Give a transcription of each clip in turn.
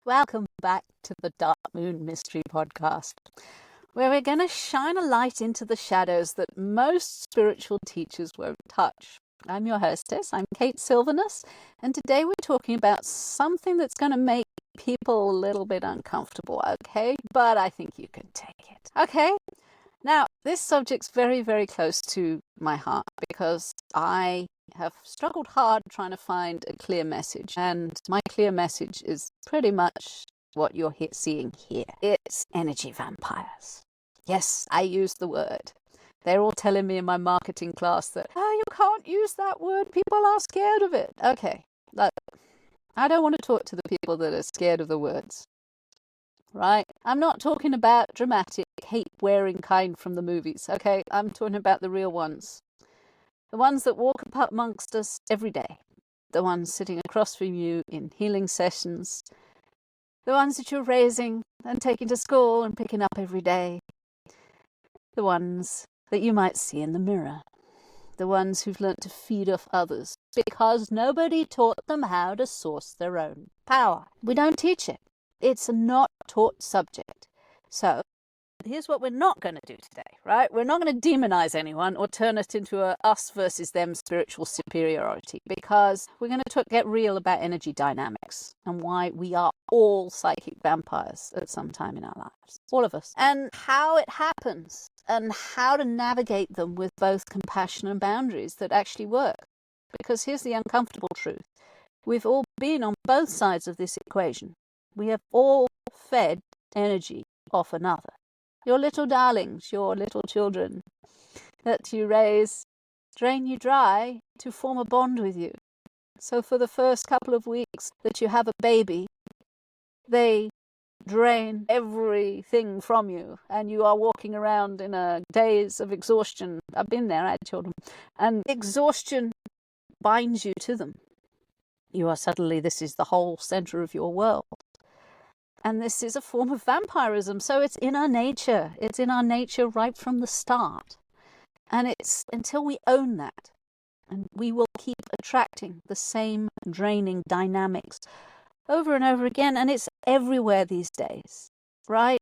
Welcome back to the Dark Moon Mystery Podcast, where we're going to shine a light into the shadows that most spiritual teachers won't touch. I'm your hostess, I'm Kate Sylvanus, and today we're talking about something that's going to make people a little bit uncomfortable, okay? But I think you can take it. Okay, now this subject's very, very close to my heart because I have struggled hard trying to find a clear message, and my clear message is pretty much what you're seeing here. It's energy vampires. Yes, I use the word. They're all telling me in my marketing class that, you can't use that word, people are scared of it. Okay, look, I don't want to talk to the people that are scared of the words, right? I'm not talking about dramatic, cape-wearing kind from the movies, okay? I'm talking about the real ones. The ones that walk amongst us every day. The ones sitting across from you in healing sessions. The ones that you're raising and taking to school and picking up every day. The ones that you might see in the mirror. The ones who've learnt to feed off others because nobody taught them how to source their own power. We don't teach it. It's a not taught subject. So here's what we're not going to do today, right? We're not going to demonize anyone or turn it into a us versus them spiritual superiority, because we're going to get real about energy dynamics and why we are all psychic vampires at some time in our lives. All of us. And how it happens and how to navigate them with both compassion and boundaries that actually work. Because here's the uncomfortable truth. We've all been on both sides of this equation. We have all fed energy off another. Your little darlings, your little children that you raise, drain you dry to form a bond with you. So for the first couple of weeks that you have a baby, they drain everything from you, and you are walking around in a daze of exhaustion. I've been there, I had children. And exhaustion binds you to them. You are suddenly, this is the whole center of your world. And this is a form of vampirism. So it's in our nature. It's in our nature right from the start. And it's until we own that. And we will keep attracting the same draining dynamics over and over again. And it's everywhere these days, right?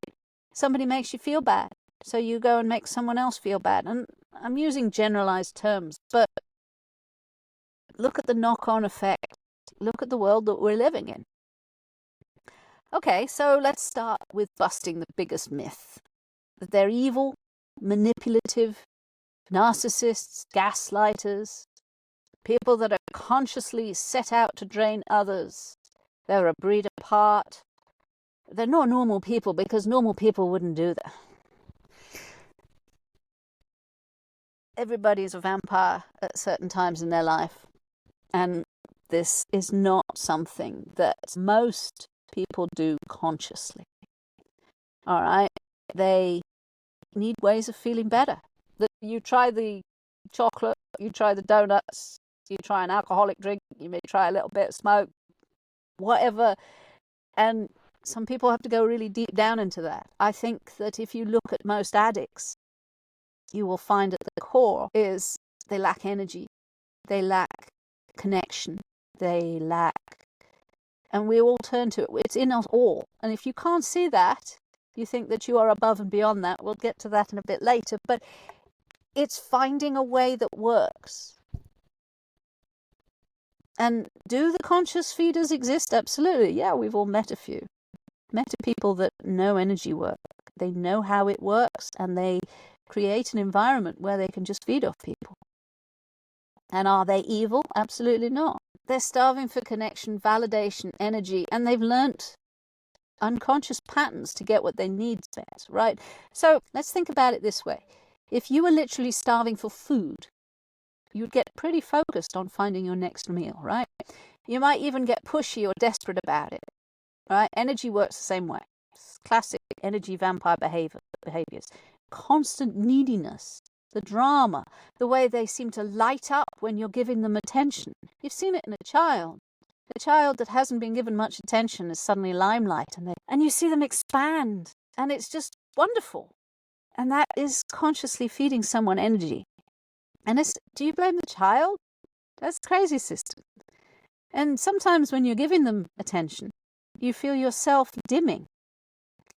Somebody makes you feel bad, so you go and make someone else feel bad. And I'm using generalized terms, but look at the knock-on effect. Look at the world that we're living in. Okay, so let's start with busting the biggest myth. That they're evil, manipulative, narcissists, gaslighters, people that are consciously set out to drain others. They're a breed apart. They're not normal people, because normal people wouldn't do that. Everybody's a vampire at certain times in their life. And this is not something that most people do consciously. All right, they need ways of feeling better. That you try the chocolate, you try the donuts, you try an alcoholic drink, you may try a little bit of smoke, whatever. And some people have to go really deep down into that. I think that if you look at most addicts, you will find at the core is they lack energy, they lack connection, they lack. And we all turn to it. It's in us all. And if you can't see that, you think that you are above and beyond that. We'll get to that in a bit later. But it's finding a way that works. And do the conscious feeders exist? Absolutely. Yeah, we've all met a few. Met people that know energy work. They know how it works, and they create an environment where they can just feed off people. And are they evil? Absolutely not. They're starving for connection, validation, energy, and they've learnt unconscious patterns to get what they need met, right? So let's think about it this way. If you were literally starving for food, you'd get pretty focused on finding your next meal, right? You might even get pushy or desperate about it, right? Energy works the same way. It's classic energy vampire behaviors. Constant neediness. The drama, the way they seem to light up when you're giving them attention. You've seen it in a child. A child that hasn't been given much attention is suddenly limelight, and you see them expand, and it's just wonderful. And that is consciously feeding someone energy. And do you blame the child? That's crazy system. And sometimes when you're giving them attention, you feel yourself dimming.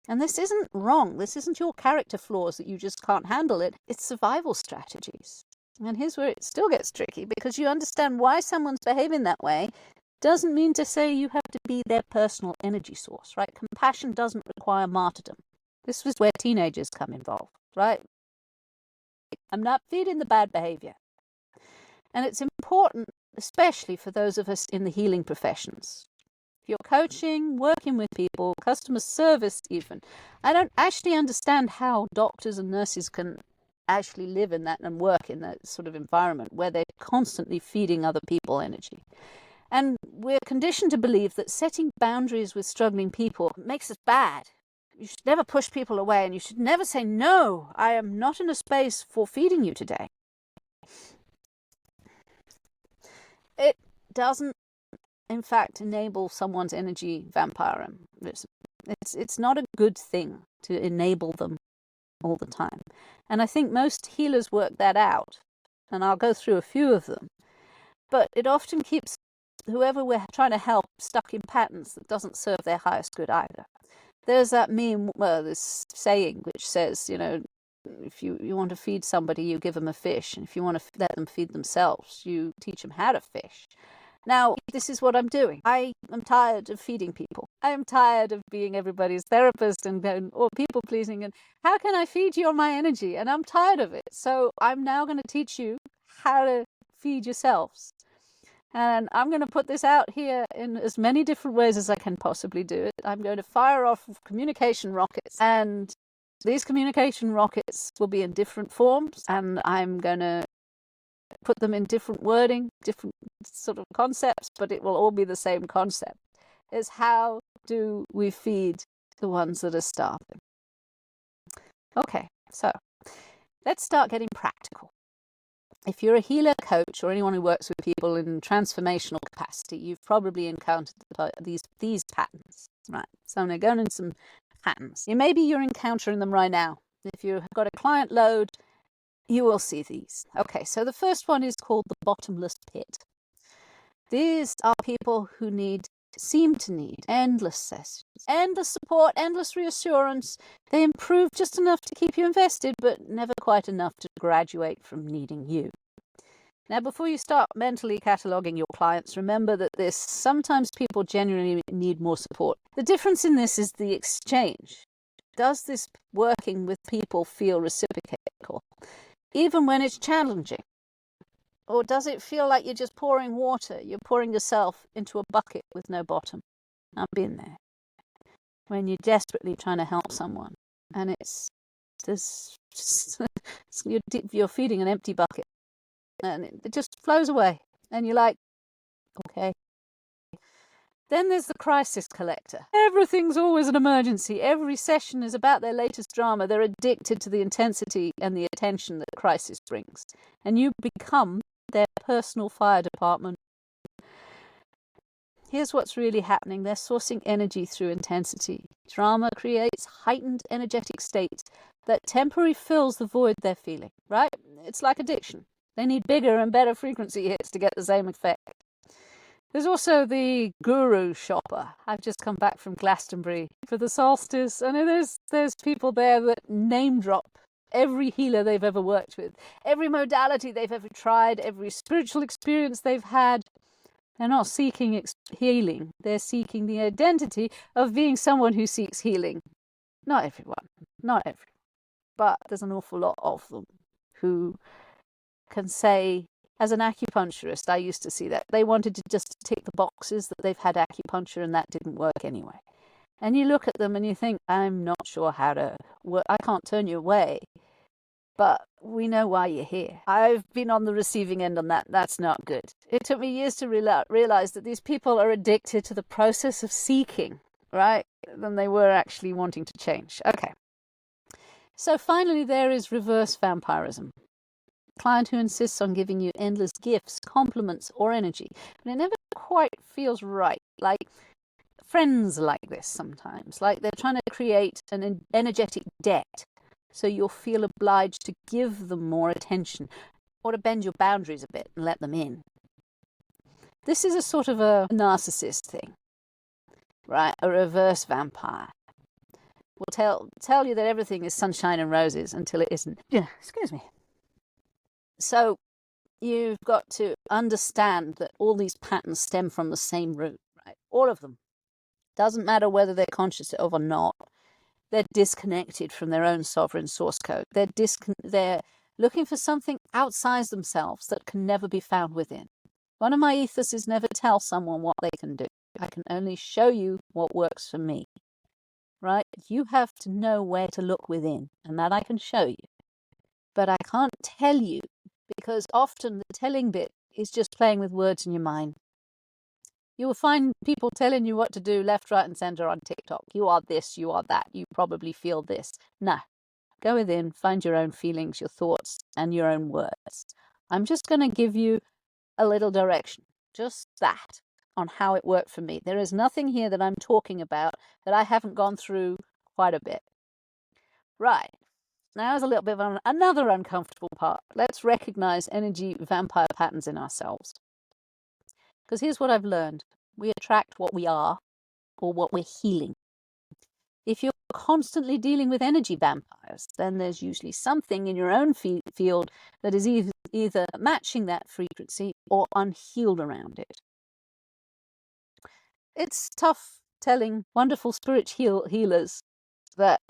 And this isn't wrong. This isn't your character flaws that you just can't handle it. It's survival strategies. And here's where it still gets tricky, because you understand why someone's behaving that way doesn't mean to say you have to be their personal energy source, right? Compassion doesn't require martyrdom. This was where teenagers come involved, right? I'm not feeding the bad behavior. And it's important, especially for those of us in the healing professions. If you're coaching, working with people, customer service even, I don't actually understand how doctors and nurses can actually live in that and work in that sort of environment where they're constantly feeding other people energy. And we're conditioned to believe that setting boundaries with struggling people makes us bad. You should never push people away, and you should never say, no, I am not in a space for feeding you today. It doesn't, in fact, enable someone's energy vampirism. It's not a good thing to enable them all the time. And I think most healers work that out, and I'll go through a few of them. But it often keeps whoever we're trying to help stuck in patterns that doesn't serve their highest good either. There's that meme, this saying which says, if you want to feed somebody, you give them a fish. And if you want to let them feed themselves, you teach them how to fish. Now, this is what I'm doing. I am tired of feeding people. I am tired of being everybody's therapist or people pleasing. And how can I feed you on my energy? And I'm tired of it. So I'm now going to teach you how to feed yourselves. And I'm going to put this out here in as many different ways as I can possibly do it. I'm going to fire off communication rockets. And these communication rockets will be in different forms. And I'm going to put them in different wording, different sort of concepts, but it will all be the same concept. Is how do we feed the ones that are starving? Okay, so let's start getting practical. If you're a healer, coach, or anyone who works with people in transformational capacity, you've probably encountered these patterns, right? So I'm going to go into some patterns. Maybe you're encountering them right now. If you've got a client load, you will see these. Okay, so the first one is called the bottomless pit. These are people who seem to need endless sessions, endless support, endless reassurance. They improve just enough to keep you invested, but never quite enough to graduate from needing you. Now, before you start mentally cataloguing your clients, remember that sometimes people genuinely need more support. The difference in this is the exchange. Does this working with people feel reciprocal, even when it's challenging? Or does it feel like you're just pouring water? You're pouring yourself into a bucket with no bottom. I've been there. When you're desperately trying to help someone, and you're feeding an empty bucket, and it just flows away, and you're like, okay. Then there's the crisis collector. Everything's always an emergency. Every session is about their latest drama. They're addicted to the intensity and the attention that crisis brings, and you become their personal fire department. Here's what's really happening. They're sourcing energy through intensity. Drama creates heightened energetic states that temporarily fills the void they're feeling, right? It's like addiction. They need bigger and better frequency hits to get the same effect. There's also the guru shopper. I've just come back from Glastonbury for the solstice. I know there's people there that name drop every healer they've ever worked with, every modality they've ever tried, every spiritual experience they've had. They're not seeking healing. They're seeking the identity of being someone who seeks healing. Not everyone. But there's an awful lot of them who can say, as an acupuncturist, I used to see that. They wanted to just tick the boxes that they've had acupuncture, and that didn't work anyway. And you look at them and you think, I'm not sure how to work. I can't turn you away. But we know why you're here. I've been on the receiving end on that. That's not good. It took me years to realize that these people are addicted to the process of seeking, right? Than they were actually wanting to change. Okay. So finally, there is reverse vampirism. Client who insists on giving you endless gifts, compliments, or energy. But it never quite feels right. Like friends like this sometimes. Like they're trying to create an energetic debt. So you'll feel obliged to give them more attention or to bend your boundaries a bit and let them in. This is a sort of a narcissist thing. right? A reverse vampire will tell you that everything is sunshine and roses until it isn't. Yeah, excuse me. So you've got to understand that all these patterns stem from the same root, right? All of them. Doesn't matter whether they're conscious of or not. They're disconnected from their own sovereign source code. They're looking for something outside themselves that can never be found within. One of my ethos is never tell someone what they can do. I can only show you what works for me, right? You have to know where to look within, and that I can show you. But I can't tell you, because often the telling bit is just playing with words in your mind. You will find people telling you what to do left, right, and center on TikTok. You are this, you are that, you probably feel this. No, go within, find your own feelings, your thoughts, and your own words. I'm just going to give you a little direction, just that, on how it worked for me. There is nothing here that I'm talking about that I haven't gone through quite a bit. Right, now is a little bit of another uncomfortable part. Let's recognize energy vampire patterns in ourselves. Because here's what I've learned. We attract what we are or what we're healing. If you're constantly dealing with energy vampires, then there's usually something in your own field that is either matching that frequency or unhealed around it. It's tough telling wonderful spirit healers that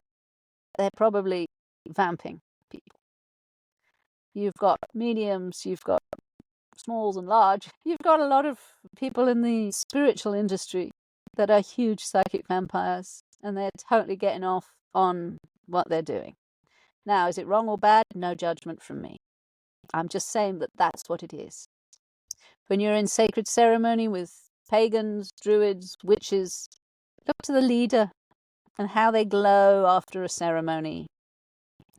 they're probably vamping people. You've got mediums, you've got smalls and large. You've got a lot of people in the spiritual industry that are huge psychic vampires, and they're totally getting off on what they're doing. Now, is it wrong or bad? No judgment from me. I'm just saying that that's what it is. When you're in sacred ceremony with pagans, druids, witches, look to the leader and how they glow after a ceremony.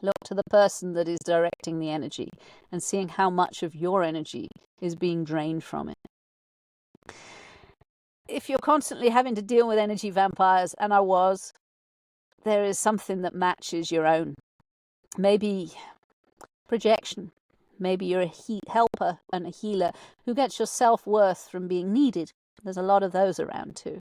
Look to the person that is directing the energy and seeing how much of your energy is being drained from it. If you're constantly having to deal with energy vampires, and I was, there is something that matches your own. Maybe projection. Maybe you're a helper and a healer who gets your self-worth from being needed. There's a lot of those around too.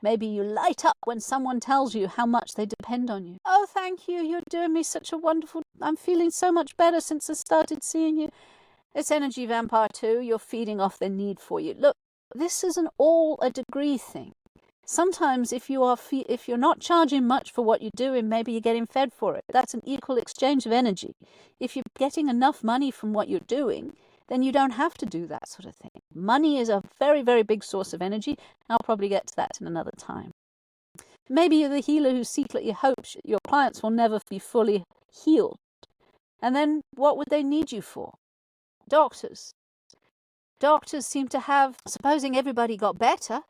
Maybe you light up when someone tells you how much they depend on you. Oh, thank you. You're doing me such a wonderful... I'm feeling so much better since I started seeing you. It's energy vampire too. You're feeding off their need for you. Look, this isn't all a degree thing. Sometimes if you're not charging much for what you're doing, maybe you're getting fed for it. That's an equal exchange of energy. If you're getting enough money from what you're doing, then you don't have to do that sort of thing. Money is a very, very big source of energy. I'll probably get to that in another time. Maybe you're the healer who secretly hopes your clients will never be fully healed. And then what would they need you for? Doctors. Doctors seem to have, supposing everybody got better,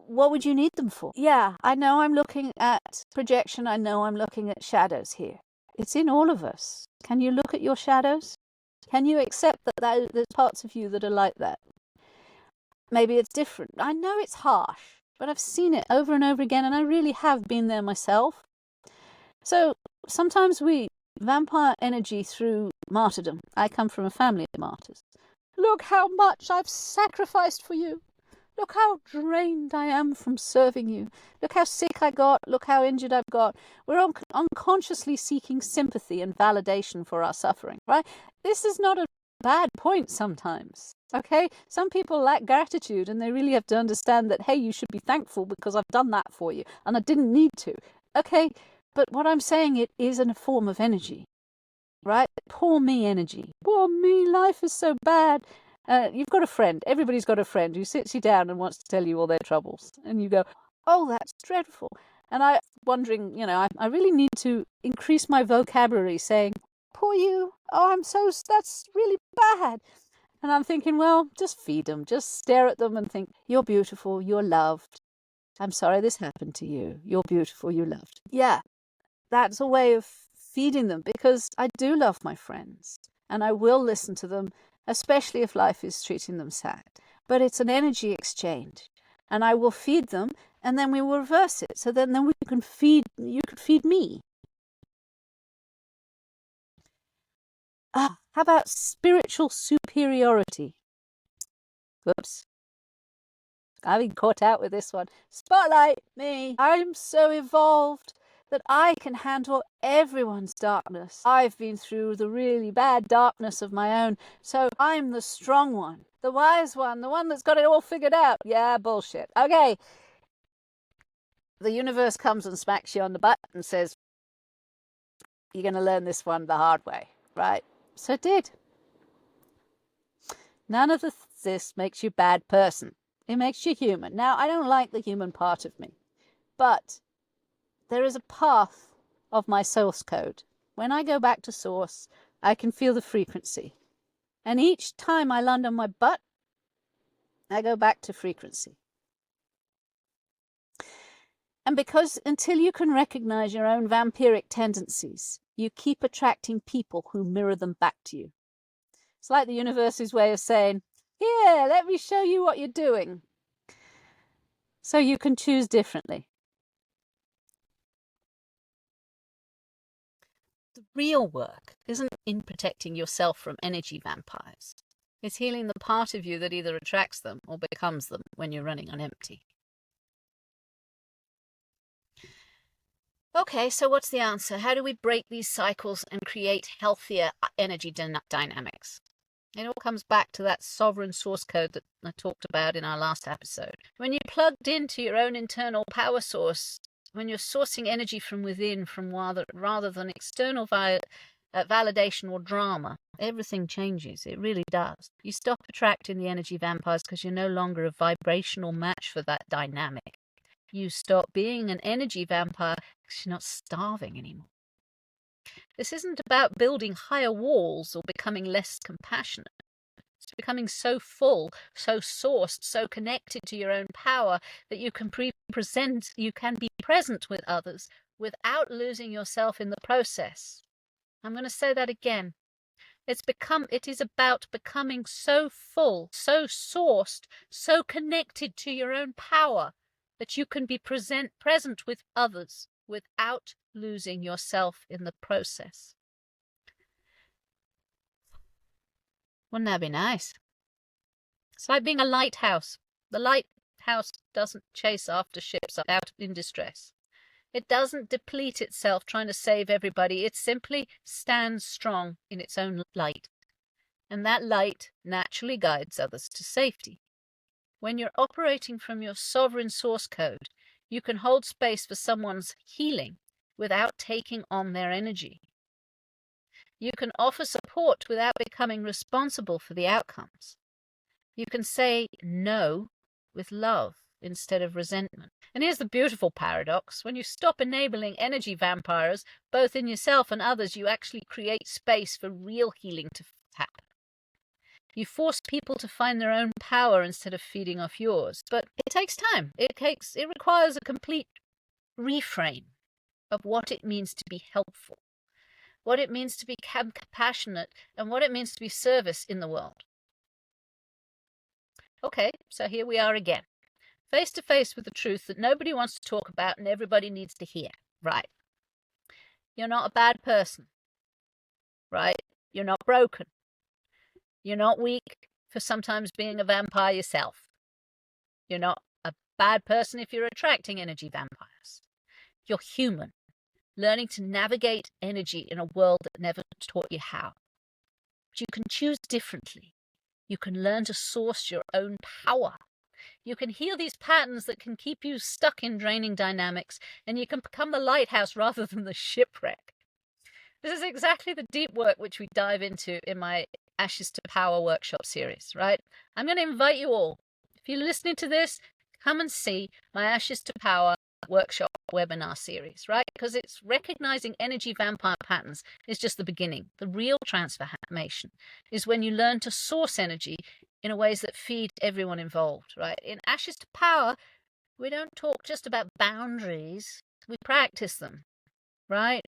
what would you need them for? Yeah, I know I'm looking at projection. I know I'm looking at shadows here. It's in all of us. Can you look at your shadows? Can you accept that there's parts of you that are like that? Maybe it's different. I know it's harsh, but I've seen it over and over again, and I really have been there myself. So sometimes we vampire energy through martyrdom. I come from a family of martyrs. Look how much I've sacrificed for you. Look how drained I am from serving you. Look how sick I got. Look how injured I've got. We're unconsciously seeking sympathy and validation for our suffering, right? This is not a bad point sometimes, okay? Some people lack gratitude, and they really have to understand that, hey, you should be thankful because I've done that for you, and I didn't need to, okay? But what I'm saying, it is in a form of energy, right? Poor me energy. Poor me, life is so bad. You've got a friend. Everybody's got a friend who sits you down and wants to tell you all their troubles. And you go, oh, that's dreadful. And I'm wondering, I really need to increase my vocabulary saying, poor you. Oh, that's really bad. And I'm thinking, well, just feed them. Just stare at them and think, you're beautiful. You're loved. I'm sorry this happened to you. You're beautiful. You're loved. Yeah, that's a way of feeding them, because I do love my friends and I will listen to them, especially if life is treating them sad. But it's an energy exchange, and I will feed them, and then we will reverse it. So then you could feed me. How about spiritual superiority? Whoops. I've been caught out with this one. Spotlight, me. I'm so evolved that I can handle everyone's darkness. I've been through the really bad darkness of my own, so I'm the strong one, the wise one, the one that's got it all figured out. Yeah, bullshit. Okay. The universe comes and smacks you on the butt and says, you're going to learn this one the hard way, right? So it did. None of this makes you a bad person. It makes you human. Now, I don't like the human part of me, but there is a path of my source code. When I go back to source, I can feel the frequency. And each time I land on my butt, I go back to frequency. And because until you can recognize your own vampiric tendencies, you keep attracting people who mirror them back to you. It's like the universe's way of saying, here, let me show you what you're doing. So you can choose differently. The real work isn't in protecting yourself from energy vampires. It's healing the part of you that either attracts them or becomes them when you're running on empty. Okay, so what's the answer? How do we break these cycles and create healthier energy dynamics? It all comes back to that sovereign source code that I talked about in our last episode. When you're plugged into your own internal power source, when you're sourcing energy from within, rather than external validation or drama, everything changes. It really does. You stop attracting the energy vampires because you're no longer a vibrational match for that dynamic. You stop being an energy vampire because you're not starving anymore. This isn't about building higher walls or becoming less compassionate. It's becoming so full, so sourced, so connected to your own power that you can be present with others without losing yourself in the process. I'm going to say that again. It is about becoming so full, so sourced, so connected to your own power that you can be present with others without losing yourself in the process. Wouldn't that be nice? It's like being a lighthouse. The lighthouse doesn't chase after ships out in distress. It doesn't deplete itself trying to save everybody. It simply stands strong in its own light. And that light naturally guides others to safety. When you're operating from your sovereign source code, you can hold space for someone's healing without taking on their energy. You can offer support without becoming responsible for the outcomes. You can say no with love instead of resentment. And here's the beautiful paradox. When you stop enabling energy vampires, both in yourself and others, you actually create space for real healing to happen. You force people to find their own power instead of feeding off yours. But it takes time. It requires a complete reframe of what it means to be helpful, what it means to be compassionate, and what it means to be service in the world. Okay, so here we are again, face to face with the truth that nobody wants to talk about and everybody needs to hear. Right. You're not a bad person. Right? You're not broken. You're not weak for sometimes being a vampire yourself. You're not a bad person if you're attracting energy vampires. You're human, learning to navigate energy in a world that never taught you how. But you can choose differently. You can learn to source your own power. You can heal these patterns that can keep you stuck in draining dynamics, and you can become the lighthouse rather than the shipwreck. This is exactly the deep work which we dive into in my Ashes to Power workshop series, right? I'm going to invite you all, if you're listening to this, come and see my Ashes to Power workshop webinar series, right? Because it's recognizing energy vampire patterns is just the beginning. The real transformation is when you learn to source energy in ways that feed everyone involved, right? In Ashes to Power, we don't talk just about boundaries, we practice them, right?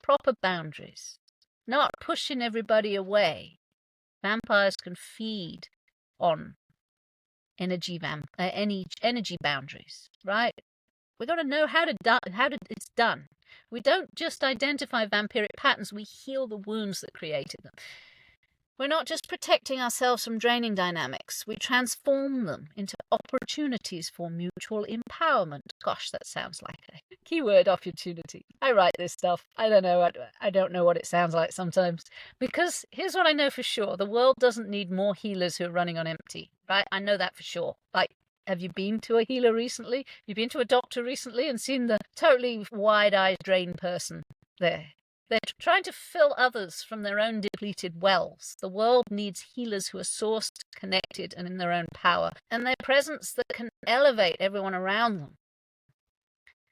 Proper boundaries, not pushing everybody away. Vampires can feed on energy boundaries, right? We got to know how it's done. We don't just identify vampiric patterns, we heal the wounds that created them. We're not just protecting ourselves from draining dynamics, we transform them into opportunities for mutual empowerment. Gosh, that sounds like a keyword, opportunity. I write this stuff. I don't know. I don't know what it sounds like sometimes. Because here's what I know for sure. The world doesn't need more healers who are running on empty, right? I know that for sure. Like, have you been to a healer recently? Have you been to a doctor recently and seen the totally wide-eyed drained person there? They're trying to fill others from their own depleted wells. The world needs healers who are sourced, connected, and in their own power, and their presence that can elevate everyone around them.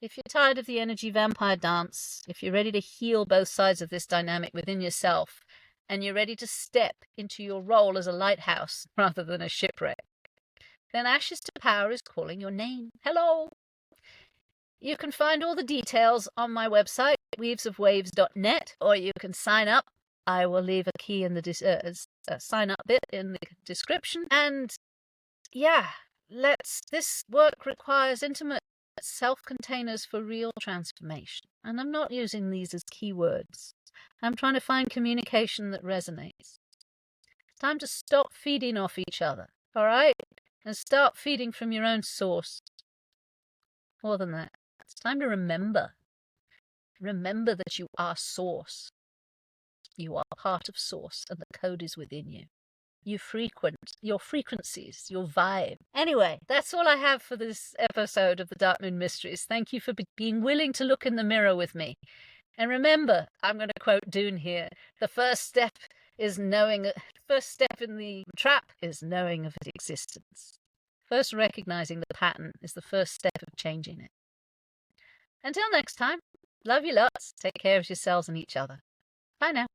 If you're tired of the energy vampire dance, if you're ready to heal both sides of this dynamic within yourself, and you're ready to step into your role as a lighthouse rather than a shipwreck, then Ashes to Power is calling your name. Hello! You can find all the details on my website, weavesofwaves.net, or you can sign up. I will leave a key in the sign up bit in the description. And yeah, this work requires intimate self-containers for real transformation. And I'm not using these as keywords. I'm trying to find communication that resonates. It's time to stop feeding off each other, all right? And start feeding from your own source. More than that, it's time to remember. Remember that you are source. You are part of source, and the code is within you. You frequent your frequencies, your vibe. Anyway, that's all I have for this episode of the Dark Moon Mysteries. Thank you for being willing to look in the mirror with me. And remember, I'm going to quote Dune here, the first step in the trap is knowing of its existence. First recognizing the pattern is the first step of changing it. Until next time, love you lots, take care of yourselves and each other. Bye now.